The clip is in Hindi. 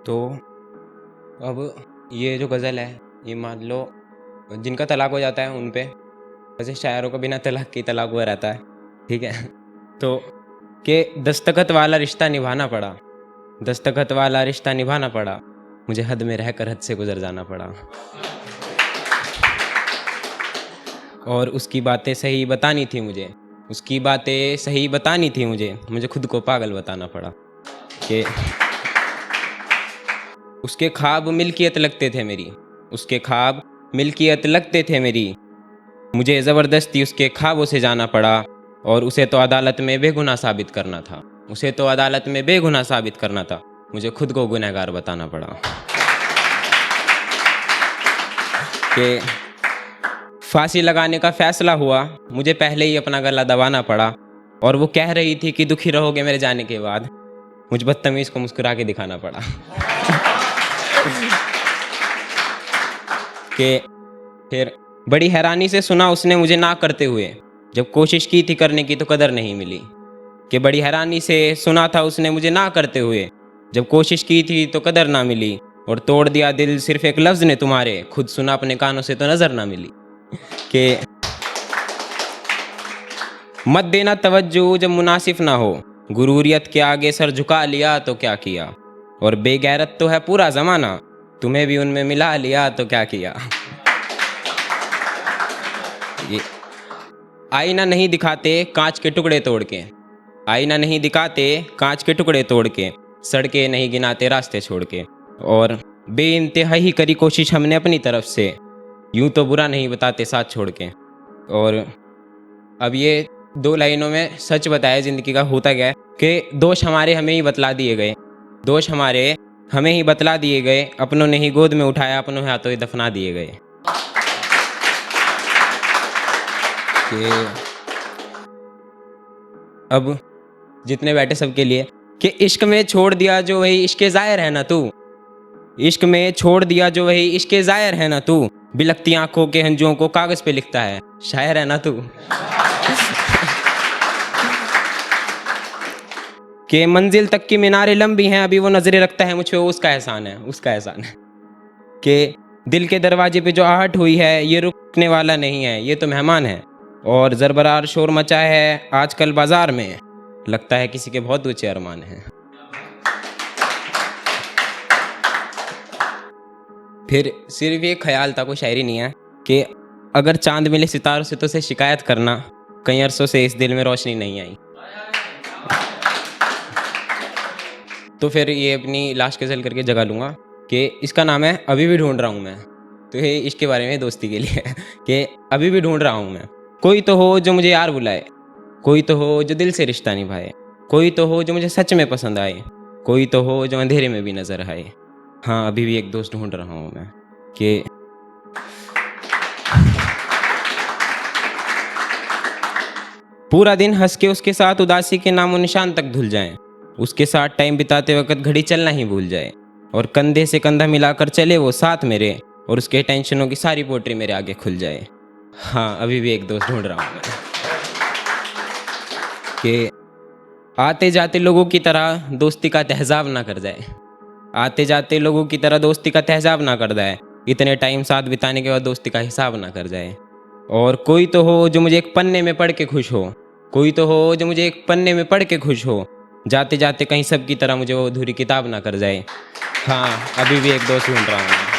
तो अब ये जो गज़ल है, ये मान लो जिनका तलाक हो जाता है उन पे, वैसे शायरों का बिना तलाक के तलाक हुआ रहता है, ठीक है। तो कि दस्तखत वाला रिश्ता निभाना पड़ा, दस्तखत वाला रिश्ता निभाना पड़ा, मुझे हद में रहकर हद से गुजर जाना पड़ा। और उसकी बातें सही बतानी थी मुझे, उसकी बातें सही बतानी थी मुझे खुद को पागल बताना पड़ा कि उसके ख्वाब मिल्कियत लगते थे मेरी, उसके ख्वाब मिल्कियत लगते थे मेरी, मुझे ज़बरदस्ती उसके ख्वाबों से जाना पड़ा और उसे तो अदालत में बेगुनाह साबित करना था, उसे तो अदालत में बेगुनाह साबित करना था, मुझे खुद को गुनहगार बताना पड़ा कि फांसी लगाने का फैसला हुआ, मुझे पहले ही अपना गला दबाना पड़ा और वो कह रही थी कि दुखी रहोगे मेरे जाने के बाद, मुझ बदतमीज़ को मुस्कुरा के दिखाना पड़ा कि फिर बड़ी हैरानी से सुना उसने मुझे ना करते हुए, जब कोशिश की थी करने की तो कदर नहीं मिली। कि बड़ी हैरानी से सुना था उसने मुझे ना करते हुए, जब कोशिश की थी तो कदर ना मिली, और तोड़ दिया दिल सिर्फ एक लफ्ज़ ने तुम्हारे, खुद सुना अपने कानों से तो नज़र ना मिली। कि मत देना तवज्जो जब मुनासिफ ना हो, गुरूरियत के आगे सर झुका लिया तो क्या किया, और बेगैरत तो है पूरा ज़माना, तुम्हें भी उनमें मिला लिया तो क्या किया। ये आईना नहीं दिखाते कांच के टुकड़े तोड़ के, आईना नहीं दिखाते कांच के टुकड़े तोड़ के, सड़कें नहीं गिनाते रास्ते छोड़ के, और बेइंतहा ही करी कोशिश हमने अपनी तरफ से, यूं तो बुरा नहीं बताते साथ छोड़ के। और अब ये 2 लाइनों में सच बताया ज़िंदगी का होता क्या है कि दोष हमारे हमें ही बतला दिए गए, दोष हमारे हमें ही बतला दिए गए, अपनों ने ही गोद में उठाया, अपनों हाथों ही दफना दिए गए। कि अब जितने बैठे सबके लिए कि इश्क में छोड़ दिया जो वही इश्क ज़ाहिर है ना तू, इश्क में छोड़ दिया जो वही इश्क ज़ाहिर है ना तू, बिलखती आंखों के हंजुओं को कागज़ पे लिखता है, शायर है ना तू। कि मंजिल तक की मीनारें लंबी हैं, अभी वो नजरें रखता है मुझ पे, उसका एहसान है, उसका एहसान है। कि दिल के दरवाजे पे जो आहट हुई है, ये रुकने वाला नहीं है, ये तो मेहमान है, और ज़रबरार शोर मचा है आजकल बाजार में, लगता है किसी के बहुत ऊंचे अरमान हैं। फिर सिर्फ ये ख्याल था, कोई शायरी नहीं है, कि अगर चांद मिले सितारों से तो उसे शिकायत करना, कई अरसों से इस दिल में रोशनी नहीं आई। तो फिर ये अपनी लास्ट गज़ल करके जगह लूँगा कि इसका नाम है अभी भी ढूंढ रहा हूँ मैं। तो ये इसके बारे में दोस्ती के लिए है कि अभी भी ढूंढ रहा हूँ मैं, कोई तो हो जो मुझे यार बुलाए, कोई तो हो जो दिल से रिश्ता निभाए, कोई तो हो जो मुझे सच में पसंद आए, कोई तो हो जो अंधेरे में भी नजर आए। हाँ, अभी भी एक दोस्त ढूंढ रहा हूँ मैं कि पूरा दिन हंस के उसके साथ उदासी के नामो निशान तक धुल जाएं, उसके साथ टाइम बिताते वक्त घड़ी चलना ही भूल जाए, और कंधे से कंधा मिलाकर चले वो साथ मेरे, और उसके टेंशनों की सारी पोट्री मेरे आगे खुल जाए। हाँ, अभी भी एक दोस्त ढूंढ रहा हूँ मैं कि आते जाते लोगों की तरह दोस्ती का तहज़ाब ना कर जाए, आते जाते लोगों की तरह दोस्ती का तहज़ाब ना कर जाए, इतने टाइम साथ बिताने के बाद दोस्ती का हिसाब ना कर जाए। और कोई तो हो जो मुझे एक पन्ने में पढ़ के खुश हो, कोई तो हो जो मुझे एक पन्ने में पढ़ के खुश हो, जाते जाते कहीं सब की तरह मुझे वो अधूरी किताब ना कर जाए। हाँ, अभी भी एक दोस्त ढूंढ रहा हूँ।